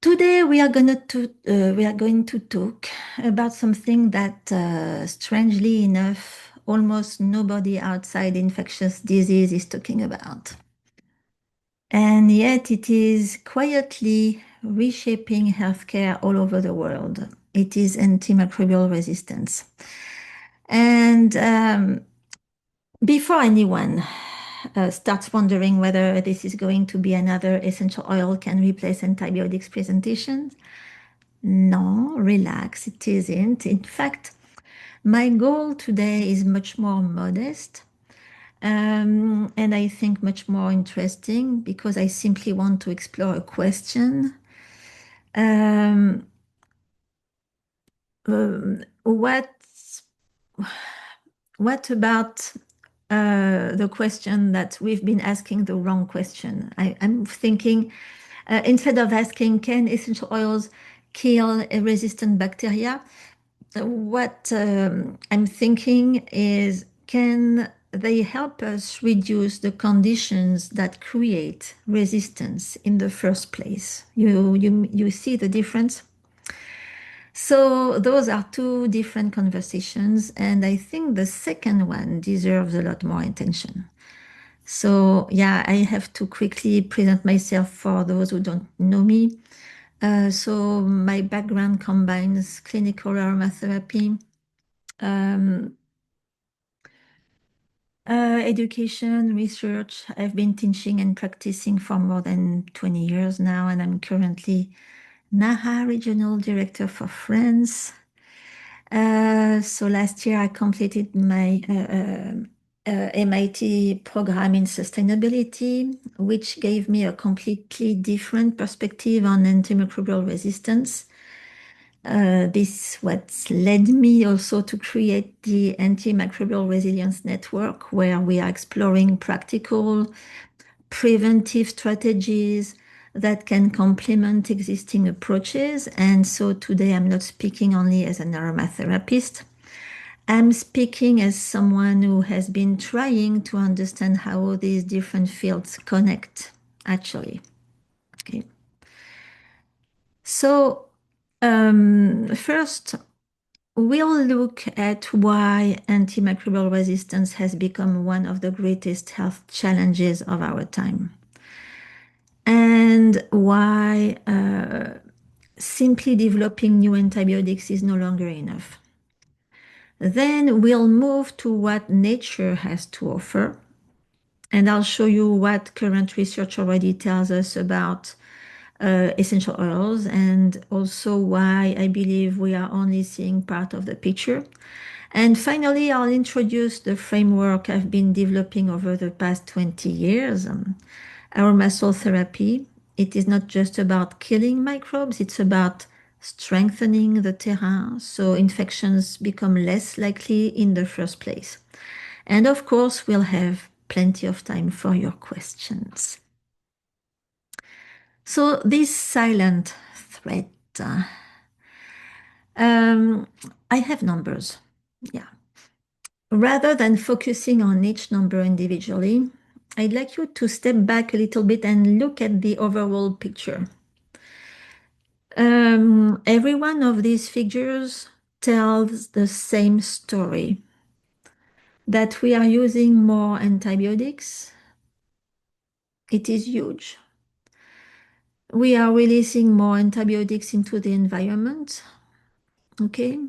Today we are going to talk about something that, strangely enough, almost nobody outside infectious disease is talking about. And yet it is quietly reshaping healthcare all over the world. It is antimicrobial resistance. And before anyone starts wondering whether this is going to be another essential oil can replace antibiotics presentation, no, relax, it isn't. In fact, my goal today is much more modest, and I think much more interesting because I simply want to explore a question. Um, what about the question that we've been asking the wrong question? I'm thinking, instead of asking, can essential oils kill a resistant bacteria? What I'm thinking is, can they help us reduce the conditions that create resistance in the first place? You see the difference? So those are two different conversations, and I think the second one deserves a lot more attention. So yeah, I have to quickly present myself for those who don't know me. So my background combines clinical aromatherapy, um, education, research. I've been teaching and practicing for more than 20 years now, and I'm currently NAHA Regional Director for France. So last year I completed my MIT program in sustainability, which gave me a completely different perspective on antimicrobial resistance. This what led me also to create the Antimicrobial Resilience Network, where we are exploring practical preventive strategies that can complement existing approaches. And so today I'm not speaking only as an aromatherapist. I'm speaking as someone who has been trying to understand how these different fields connect, actually. Okay. So, first, we'll look at why antimicrobial resistance has become one of the greatest health challenges of our time, and why simply developing new antibiotics is no longer enough. Then we'll move to what nature has to offer, and I'll show you what current research already tells us about essential oils, and also why I believe we are only seeing part of the picture. And finally, I'll introduce the framework I've been developing over the past 20 years, AromaSoulTherapy. It is not just about killing microbes, it's about strengthening the terrain so infections become less likely in the first place. And of course, we'll have plenty of time for your questions. So this silent threat, I have numbers. Yeah. Rather than focusing on each number individually, I'd like you to step back a little bit and look at the overall picture. Every one of these figures tells the same story, that we are using more antibiotics. It is huge. We are releasing more antibiotics into the environment. Okay.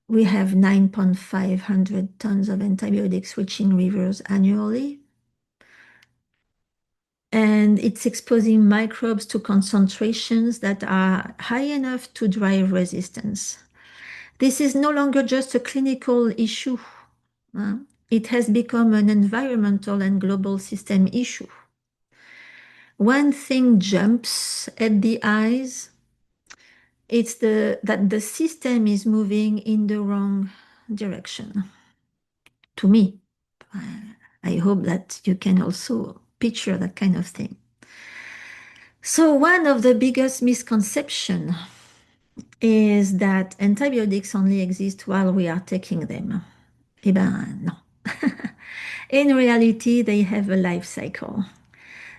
We have 9,500 tons of antibiotics reaching rivers annually. And it's exposing microbes to concentrations that are high enough to drive resistance. This is no longer just a clinical issue. It has become an environmental and global system issue. One thing jumps at the eyes, it's that the system is moving in the wrong direction. To me, I hope that you can also picture that kind of thing. So one of the biggest misconceptions is that antibiotics only exist while we are taking them. Eh ben, non. In reality, they have a life cycle.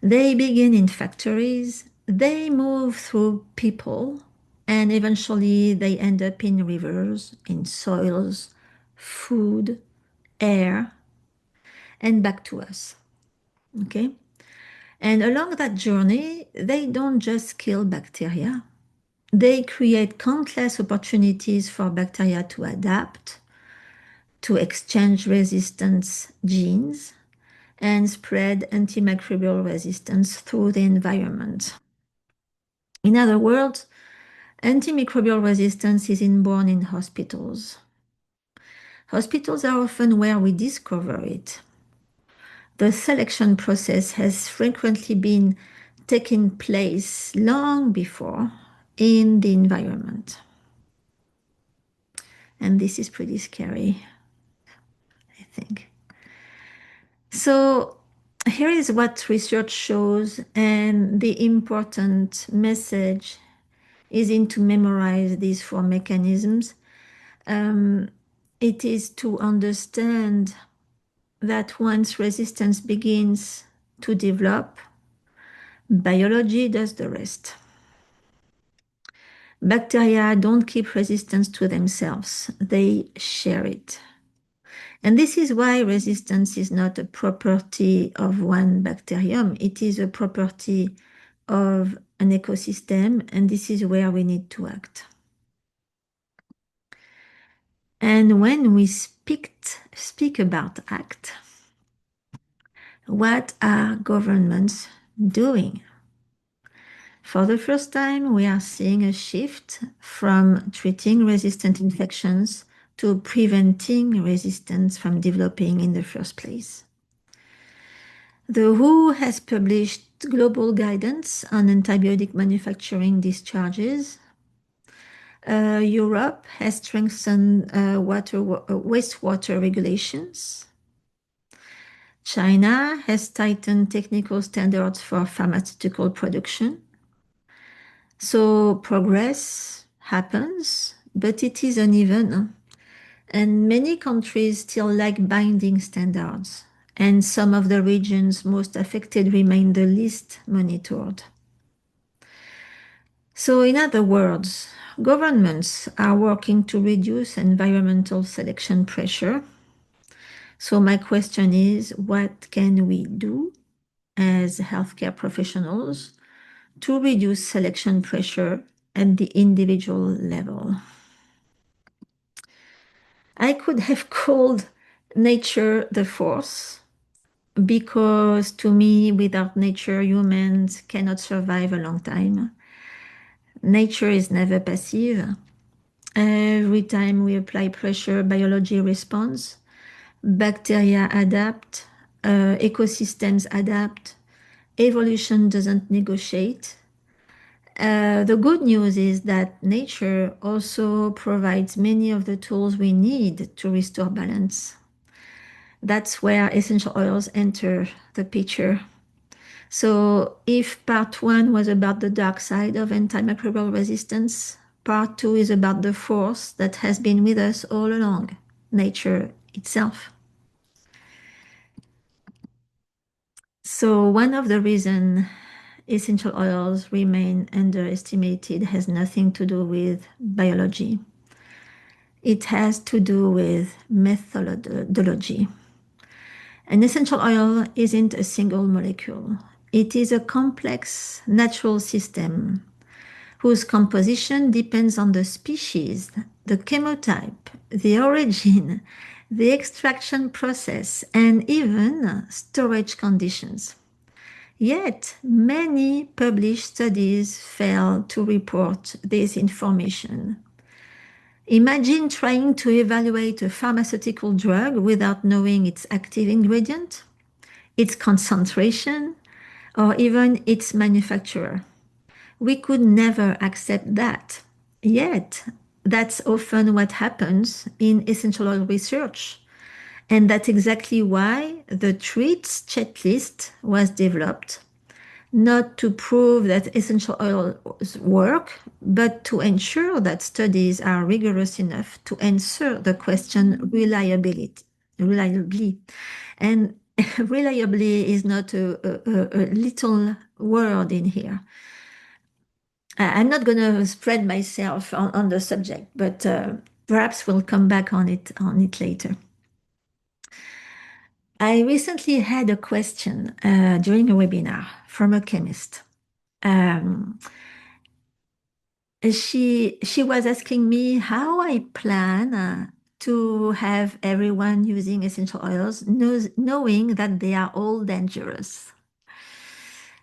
They begin in factories, they move through people, and eventually they end up in rivers, in soils, food, air, and back to us. Okay? And along that journey, they don't just kill bacteria, they create countless opportunities for bacteria to adapt, to exchange resistance genes, and spread antimicrobial resistance through the environment. In other words, antimicrobial resistance is inborn in hospitals. Hospitals are often where we discover it. The selection process has frequently been taking place long before in the environment. And this is pretty scary, I think. So here is what research shows, and the important message isn't to memorize these four mechanisms. It is to understand that once resistance begins to develop, biology does the rest. Bacteria don't keep resistance to themselves, they share it. And this is why resistance is not a property of one bacterium, it is a property of an ecosystem, and this is where we need to act. And when we speak about act, what are governments doing? For the first time, we are seeing a shift from treating resistant infections to preventing resistance from developing in the first place. The WHO has published global guidance on antibiotic manufacturing discharges. Europe has strengthened wastewater regulations. China has tightened technical standards for pharmaceutical production. So progress happens, but it is uneven. And many countries still lack binding standards. And some of the regions most affected remain the least monitored. So, in other words, governments are working to reduce environmental selection pressure. So, my question is, what can we do as healthcare professionals to reduce selection pressure at the individual level? I could have called nature the force, because to me, without nature, humans cannot survive a long time. Nature is never passive. Every time we apply pressure, biology responds, bacteria adapt, ecosystems adapt, evolution doesn't negotiate. The good news is that nature also provides many of the tools we need to restore balance. That's where essential oils enter the picture. So if part one was about the dark side of antimicrobial resistance, part two is about the force that has been with us all along, nature itself. So one of the reasons essential oils remain underestimated has nothing to do with biology. It has to do with methodology. An essential oil isn't a single molecule. It is a complex natural system whose composition depends on the species, the chemotype, the origin, the extraction process, and even storage conditions. Yet, many published studies fail to report this information. Imagine trying to evaluate a pharmaceutical drug without knowing its active ingredient, its concentration, or even its manufacturer. We could never accept that. Yet, that's often what happens in essential oil research. And that's exactly why the treats checklist was developed, not to prove that essential oils work, but to ensure that studies are rigorous enough to answer the question reliably. And reliably is not a little word in here. I'm not going to spread myself on the subject, but perhaps we'll come back on it later. I recently had a question during a webinar from a chemist. Um, she was asking me how I plan to have everyone using essential oils, knowing that they are all dangerous.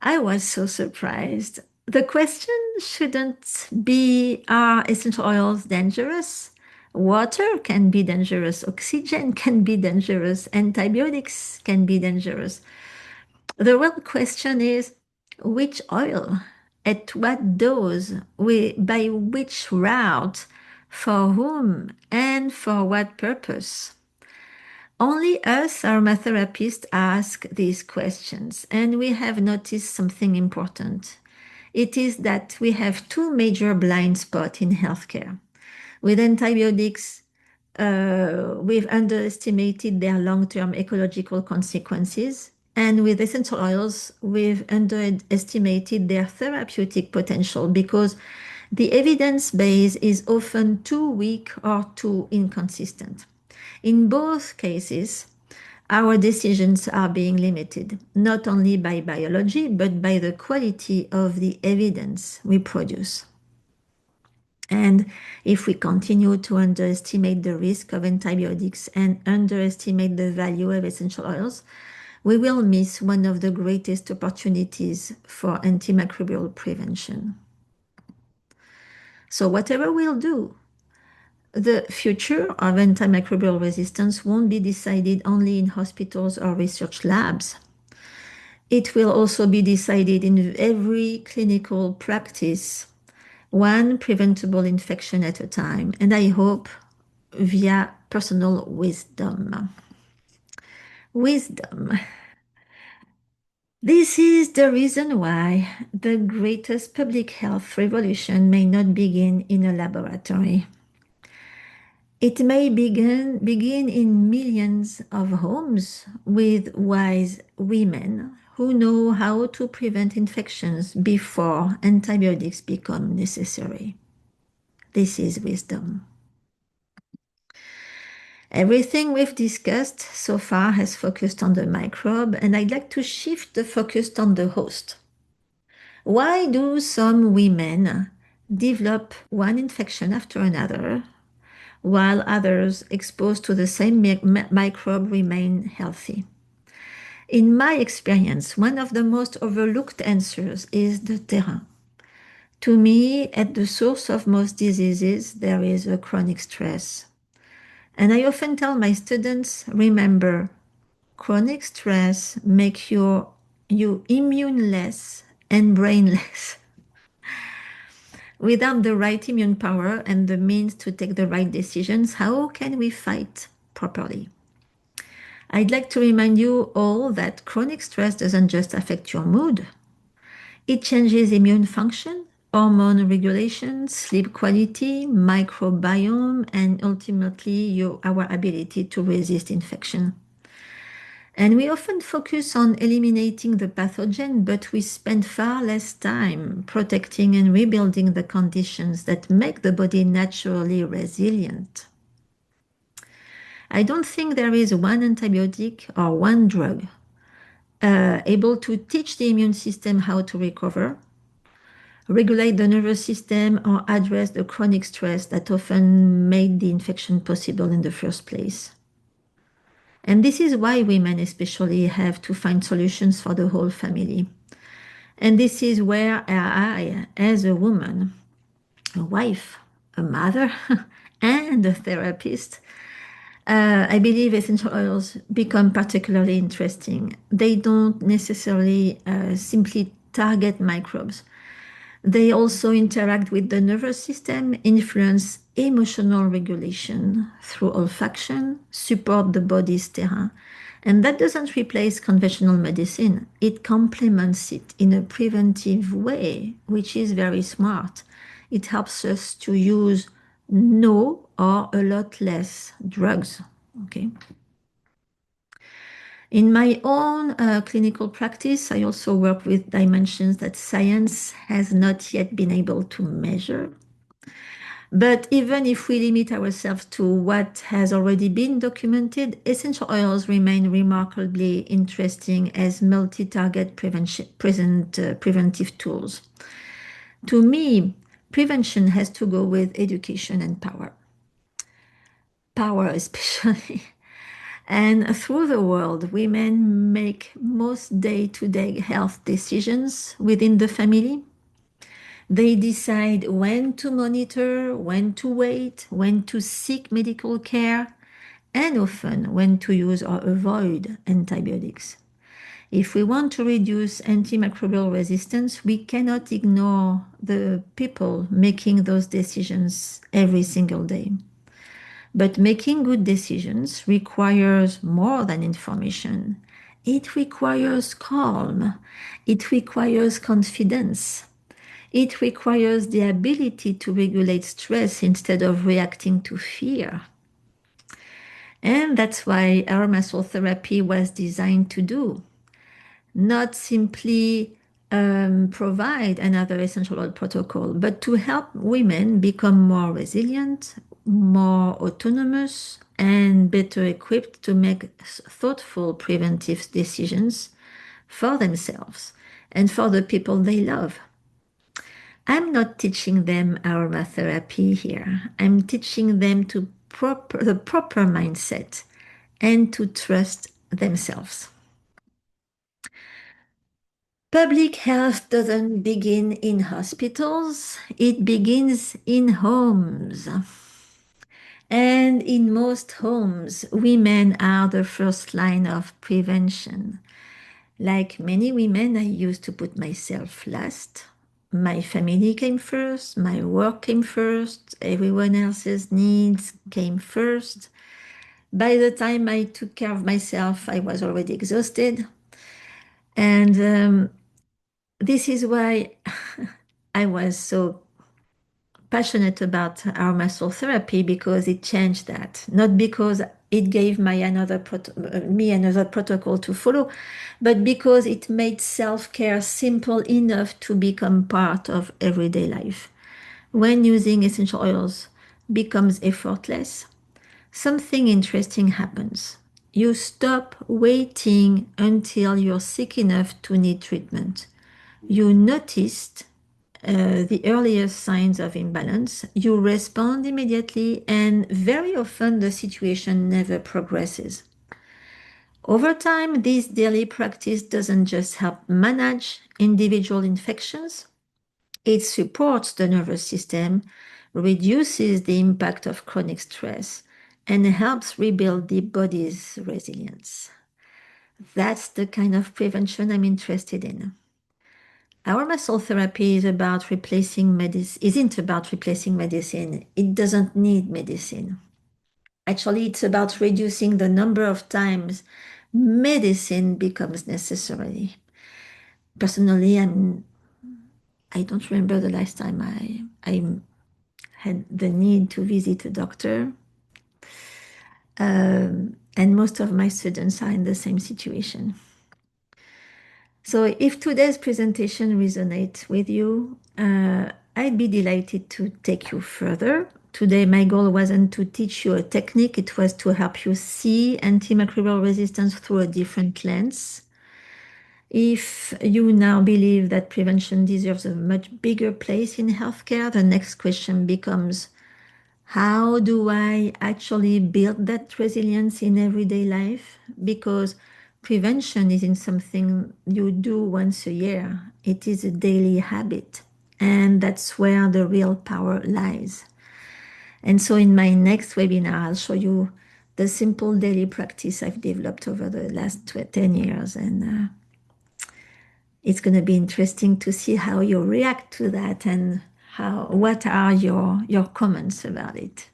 I was so surprised. The question shouldn't be, are essential oils dangerous? Water can be dangerous, oxygen can be dangerous, antibiotics can be dangerous. The real question is, which oil, at what dose, by which route, for whom, and for what purpose? Only us, aromatherapists, ask these questions, and we have noticed something important. It is that we have two major blind spots in healthcare. With antibiotics, we've underestimated their long-term ecological consequences, and with essential oils, we've underestimated their therapeutic potential because the evidence base is often too weak or too inconsistent. In both cases, our decisions are being limited, not only by biology, but by the quality of the evidence we produce. And if we continue to underestimate the risk of antibiotics and underestimate the value of essential oils, we will miss one of the greatest opportunities for antimicrobial prevention. So whatever we'll do, the future of antimicrobial resistance won't be decided only in hospitals or research labs. It will also be decided in every clinical practice, one preventable infection at a time, and I hope via personal wisdom. Wisdom. This is the reason why the greatest public health revolution may not begin in a laboratory. It may begin in millions of homes with wise women who know how to prevent infections before antibiotics become necessary. This is wisdom. Everything we've discussed so far has focused on the microbe, and I'd like to shift the focus on the host. Why do some women develop one infection after another, while others exposed to the same microbe remain healthy? In my experience, one of the most overlooked answers is the terrain. To me, at the source of most diseases, there is a chronic stress. And I often tell my students, remember, chronic stress makes you immuneless and brainless. Without the right immune power and the means to take the right decisions, how can we fight properly? I'd like to remind you all that chronic stress doesn't just affect your mood. It changes immune function, hormone regulation, sleep quality, microbiome, and ultimately our ability to resist infection. And we often focus on eliminating the pathogen, but we spend far less time protecting and rebuilding the conditions that make the body naturally resilient. I don't think there is one antibiotic or one drug able to teach the immune system how to recover, regulate the nervous system, or address the chronic stress that often made the infection possible in the first place. And this is why women especially have to find solutions for the whole family. And this is where I, as a woman, a wife, a mother, and a therapist, I believe essential oils become particularly interesting. They don't necessarily simply target microbes. They also interact with the nervous system, influence emotional regulation through olfaction, support the body's terrain. And that doesn't replace conventional medicine. It complements it in a preventive way, which is very smart. It helps us to use no or a lot less drugs. Okay. In my own clinical practice, I also work with dimensions that science has not yet been able to measure. But even if we limit ourselves to what has already been documented, essential oils remain remarkably interesting as multi-target preventive tools. To me, prevention has to go with education and power. Power, especially. And through the world, women make most day-to-day health decisions within the family. They decide when to monitor, when to wait, when to seek medical care, and often when to use or avoid antibiotics. If we want to reduce antimicrobial resistance, we cannot ignore the people making those decisions every single day. But making good decisions requires more than information. It requires calm. It requires confidence. It requires the ability to regulate stress instead of reacting to fear. And that's why AromaSoulTherapy was designed to do. Not simply provide another essential oil protocol, but to help women become more resilient, more autonomous, and better equipped to make thoughtful preventive decisions for themselves and for the people they love. I'm not teaching them aromatherapy here. I'm teaching them the proper mindset and to trust themselves. Public health doesn't begin in hospitals, it begins in homes. And in most homes, women are the first line of prevention. Like many women, I used to put myself last. My family came first, my work came first, everyone else's needs came first. By the time I took care of myself, I was already exhausted. And this is why I was so passionate about AromaSoulTherapy, because it changed that. Not because it gave me another protocol to follow, but because it made self-care simple enough to become part of everyday life. When using essential oils becomes effortless, something interesting happens. You stop waiting until you're sick enough to need treatment. You noticed the earliest signs of imbalance, you respond immediately, and very often the situation never progresses. Over time, this daily practice doesn't just help manage individual infections, it supports the nervous system, reduces the impact of chronic stress, and helps rebuild the body's resilience. That's the kind of prevention I'm interested in. AromaSoulTherapy isn't about replacing medicine. It doesn't need medicine. Actually, it's about reducing the number of times medicine becomes necessary. Personally, I don't remember the last time I had the need to visit a doctor. And most of my students are in the same situation. So if today's presentation resonates with you, I'd be delighted to take you further. Today, my goal wasn't to teach you a technique, it was to help you see antimicrobial resistance through a different lens. If you now believe that prevention deserves a much bigger place in healthcare, the next question becomes, how do I actually build that resilience in everyday life? Because prevention isn't something you do once a year, it is a daily habit. And that's where the real power lies. And so in my next webinar, I'll show you the simple daily practice I've developed over the last 10 years. And it's going to be interesting to see how you react to that and what are your comments about it.